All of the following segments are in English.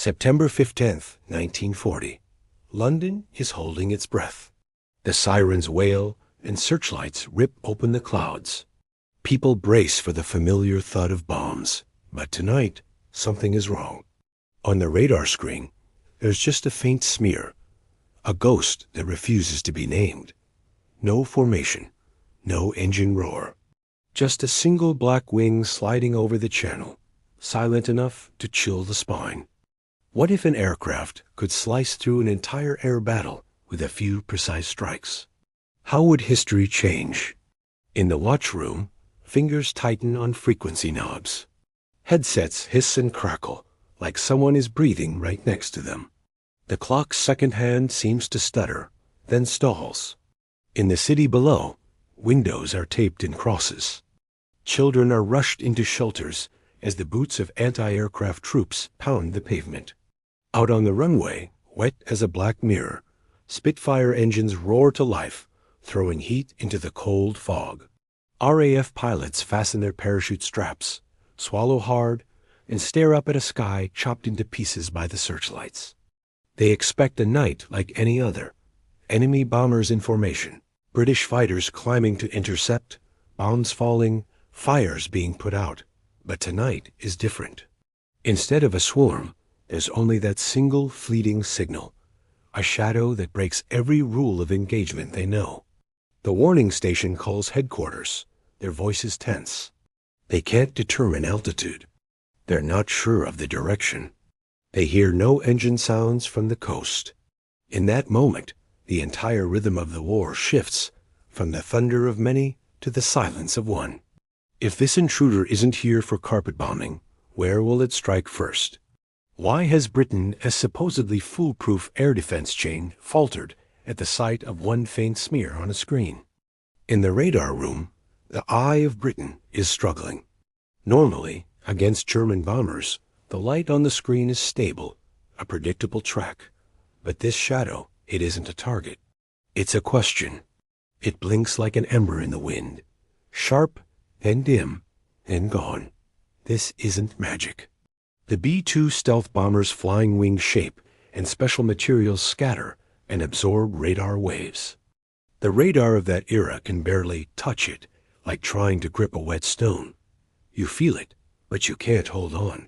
September 15th, 1940. London is holding its breath. The sirens wail and searchlights rip open the clouds. People brace for the familiar thud of bombs. But tonight, something is wrong. On the radar screen, there's just a faint smear, a ghost that refuses to be named. No formation, no engine roar. Just a single black wing sliding over the channel, silent enough to chill the spine. What if an aircraft could slice through an entire air battle with a few precise strikes? How would history change? In the watch room, fingers tighten on frequency knobs. Headsets hiss and crackle, like someone is breathing right next to them. The clock's second hand seems to stutter, then stalls. In the city below, windows are taped in crosses. Children are rushed into shelters as the boots of anti-aircraft troops pound the pavement. Out on the runway, wet as a black mirror, Spitfire engines roar to life, throwing heat into the cold fog. RAF pilots fasten their parachute straps, swallow hard, and stare up at a sky chopped into pieces by the searchlights. They expect a night like any other. Enemy bombers in formation, British fighters climbing to intercept, bombs falling, fires being put out. But tonight is different. Instead of a swarm, there's only that single fleeting signal, a shadow that breaks every rule of engagement they know. The warning station calls headquarters, their voices tense. They can't determine altitude. They're not sure of the direction. They hear no engine sounds from the coast. In that moment, the entire rhythm of the war shifts from the thunder of many to the silence of one. If this intruder isn't here for carpet bombing, where will it strike first? Why has Britain, a supposedly foolproof air defense chain, faltered at the sight of one faint smear on a screen? In the radar room, the eye of Britain is struggling. Normally, against German bombers, the light on the screen is stable, a predictable track. But this shadow, it isn't a target. It's a question. It blinks like an ember in the wind, sharp, then dim, then gone. This isn't magic. The B-2 stealth bomber's flying wing shape and special materials scatter and absorb radar waves. The radar of that era can barely touch it, like trying to grip a wet stone. You feel it, but you can't hold on.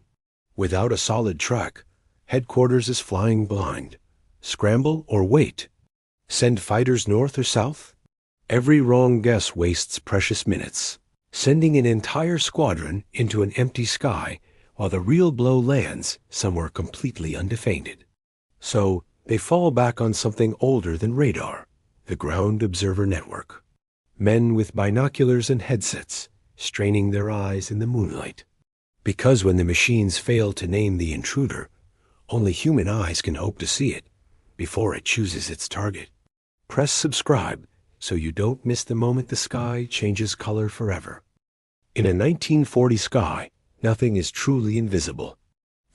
Without a solid track, headquarters is flying blind. Scramble or wait? Send fighters north or south? Every wrong guess wastes precious minutes, sending an entire squadron into an empty sky while the real blow lands somewhere completely undefended. So they fall back on something older than radar, the ground observer network. Men with binoculars and headsets, straining their eyes in the moonlight. Because when the machines fail to name the intruder, only human eyes can hope to see it before it chooses its target. Press subscribe so you don't miss the moment the sky changes color forever. In a 1940 sky, nothing is truly invisible.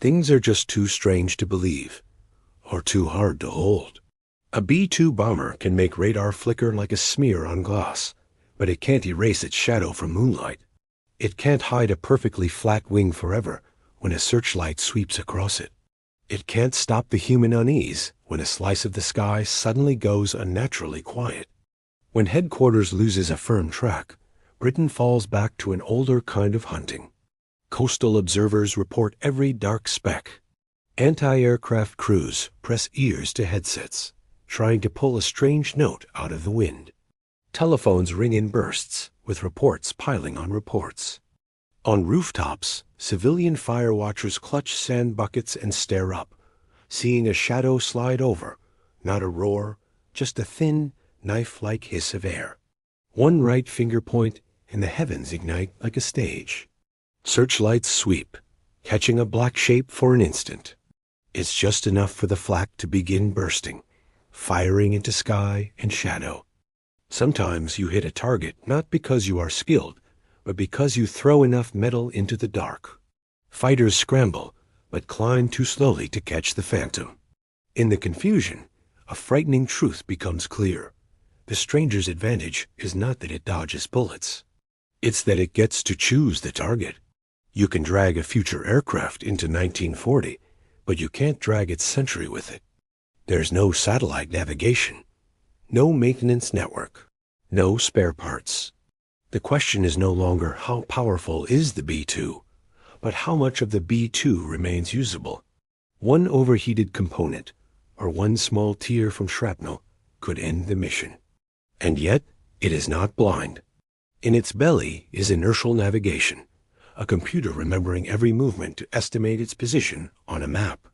Things are just too strange to believe, or too hard to hold. A B-2 bomber can make radar flicker like a smear on glass, but it can't erase its shadow from moonlight. It can't hide a perfectly flat wing forever when a searchlight sweeps across it. It can't stop the human unease when a slice of the sky suddenly goes unnaturally quiet. When headquarters loses a firm track, Britain falls back to an older kind of hunting. Coastal observers report every dark speck. Anti-aircraft crews press ears to headsets, trying to pull a strange note out of the wind. Telephones ring in bursts, with reports piling on reports. On rooftops, civilian fire watchers clutch sand buckets and stare up, seeing a shadow slide over, not a roar, just a thin, knife-like hiss of air. One right finger point, and the heavens ignite like a stage. Searchlights sweep, catching a black shape for an instant. It's just enough for the flak to begin bursting, firing into sky and shadow. Sometimes you hit a target not because you are skilled, but because you throw enough metal into the dark. Fighters scramble, but climb too slowly to catch the phantom. In the confusion, a frightening truth becomes clear. The stranger's advantage is not that it dodges bullets. It's that it gets to choose the target. You can drag a future aircraft into 1940, but you can't drag its century with it. There's no satellite navigation, no maintenance network, no spare parts. The question is no longer how powerful is the B-2, but how much of the B-2 remains usable. One overheated component, or one small tear from shrapnel, could end the mission. And yet, it is not blind. In its belly is inertial navigation, a computer remembering every movement to estimate its position on a map.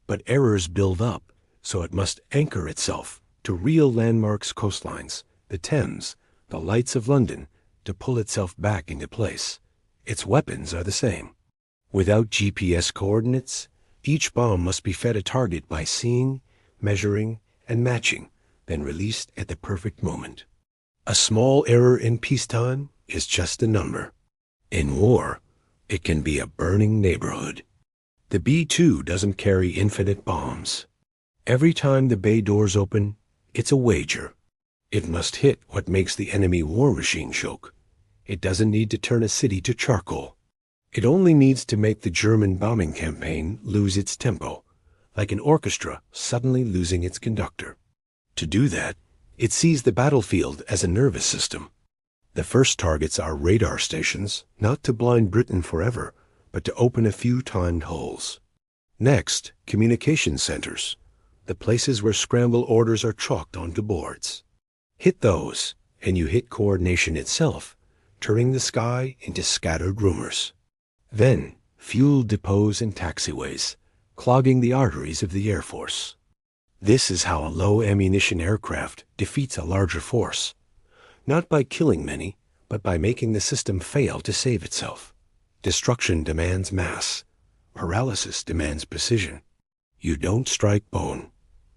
But errors build up, so it must anchor itself to real landmarks, coastlines, the Thames, the lights of London, to pull itself back into place. Its weapons are the same. Without GPS coordinates, each bomb must be fed a target by seeing, measuring, and matching, then released at the perfect moment. A small error in peacetime is just a number. In war, it can be a burning neighborhood. The B-2 doesn't carry infinite bombs. Every time the bay doors open, it's a wager. It must hit what makes the enemy war machine choke. It doesn't need to turn a city to charcoal. It only needs to make the German bombing campaign lose its tempo, like an orchestra suddenly losing its conductor. To do that, it sees the battlefield as a nervous system. The first targets are radar stations, not to blind Britain forever, but to open a few timed holes. Next, communication centers, the places where scramble orders are chalked onto boards. Hit those, and you hit coordination itself, turning the sky into scattered rumors. Then, fuel depots and taxiways, clogging the arteries of the Air Force. This is how a low-ammunition aircraft defeats a larger force, not by killing many, but by making the system fail to save itself. Destruction demands mass. Paralysis demands precision. You don't strike bone.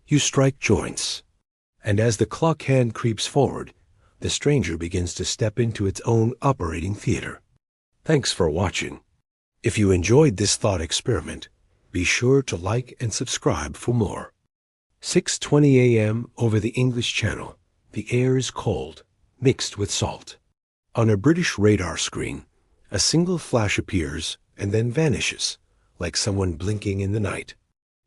You strike joints. And as the clock hand creeps forward, the stranger begins to step into its own operating theater. Thanks for watching. If you enjoyed this thought experiment, be sure to like and subscribe for more. 6:20 a.m. over the English Channel. The air is cold, mixed with salt. On a British radar screen, a single flash appears and then vanishes, like someone blinking in the night.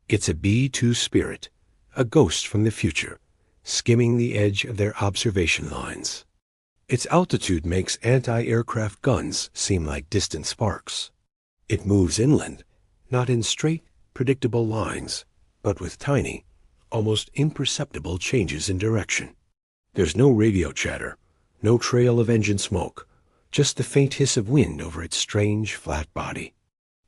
It's a B-2 Spirit, a ghost from the future, skimming the edge of their observation lines. Its altitude makes anti-aircraft guns seem like distant sparks. It moves inland, not in straight, predictable lines, but with tiny, almost imperceptible changes in direction. There's no radio chatter, no trail of engine smoke, just the faint hiss of wind over its strange, flat body.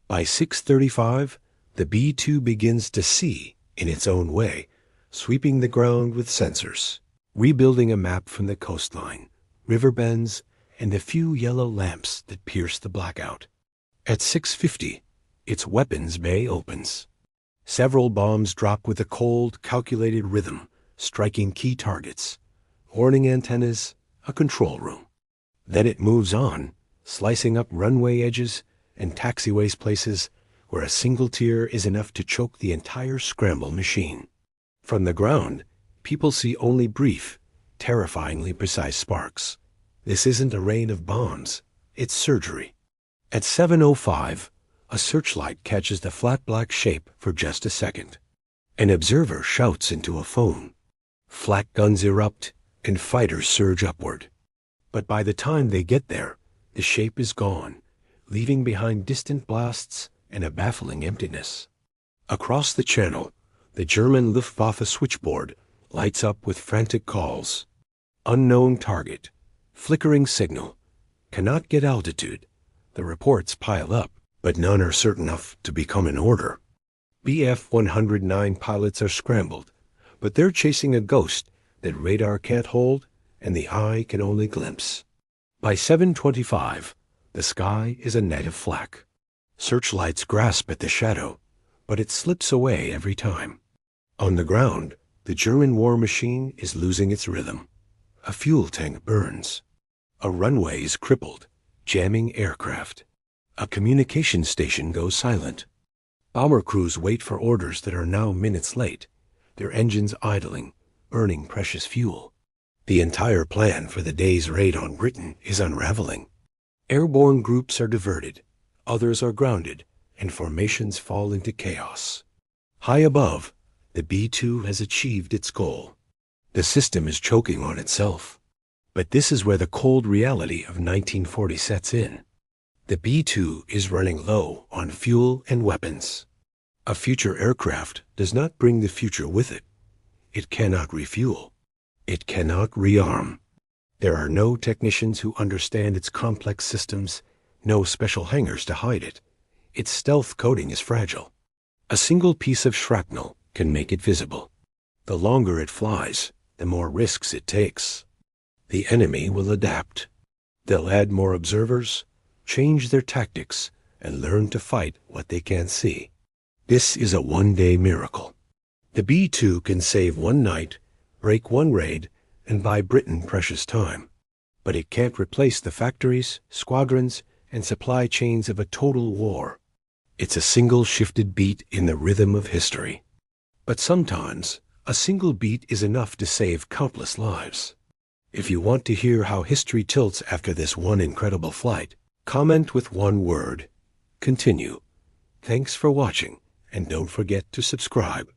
By 6:35, the B-2 begins to see, in its own way, sweeping the ground with sensors, rebuilding a map from the coastline, river bends, and the few yellow lamps that pierce the blackout. At 6:50, its weapons bay opens. Several bombs drop with a cold, calculated rhythm, striking key targets, warning antennas, a control room. Then it moves on, slicing up runway edges and taxiways places where a single tear is enough to choke the entire scramble machine. From the ground, people see only brief, terrifyingly precise sparks. This isn't a rain of bombs, it's surgery. At 7:05, a searchlight catches the flat black shape for just a second. An observer shouts into a phone. Flak guns erupt, and fighters surge upward. But by the time they get there, the shape is gone, leaving behind distant blasts and a baffling emptiness. Across the channel, the German Luftwaffe switchboard lights up with frantic calls. Unknown target, flickering signal, cannot get altitude. The reports pile up, but none are certain enough to become an order. Bf-109 pilots are scrambled, but they're chasing a ghost that radar can't hold and the eye can only glimpse. By 7:25, the sky is a net of flak. Searchlights grasp at the shadow, but it slips away every time. On the ground, the German war machine is losing its rhythm. A fuel tank burns. A runway is crippled, jamming aircraft. A communication station goes silent. Bomber crews wait for orders that are now minutes late, their engines idling, burning precious fuel. The entire plan for the day's raid on Britain is unraveling. Airborne groups are diverted, others are grounded, and formations fall into chaos. High above, the B-2 has achieved its goal. The system is choking on itself. But this is where the cold reality of 1940 sets in. The B-2 is running low on fuel and weapons. A future aircraft does not bring the future with it. It cannot refuel. It cannot rearm. There are no technicians who understand its complex systems, no special hangars to hide it. Its stealth coating is fragile. A single piece of shrapnel can make it visible. The longer it flies, the more risks it takes. The enemy will adapt. They'll add more observers, change their tactics, and learn to fight what they can't see. This is a one-day miracle. The B-2 can save one night, break one raid, and buy Britain precious time. But it can't replace the factories, squadrons, and supply chains of a total war. It's a single shifted beat in the rhythm of history. But sometimes, a single beat is enough to save countless lives. If you want to hear how history tilts after this one incredible flight, comment with one word: continue. Thanks for watching, and don't forget to subscribe.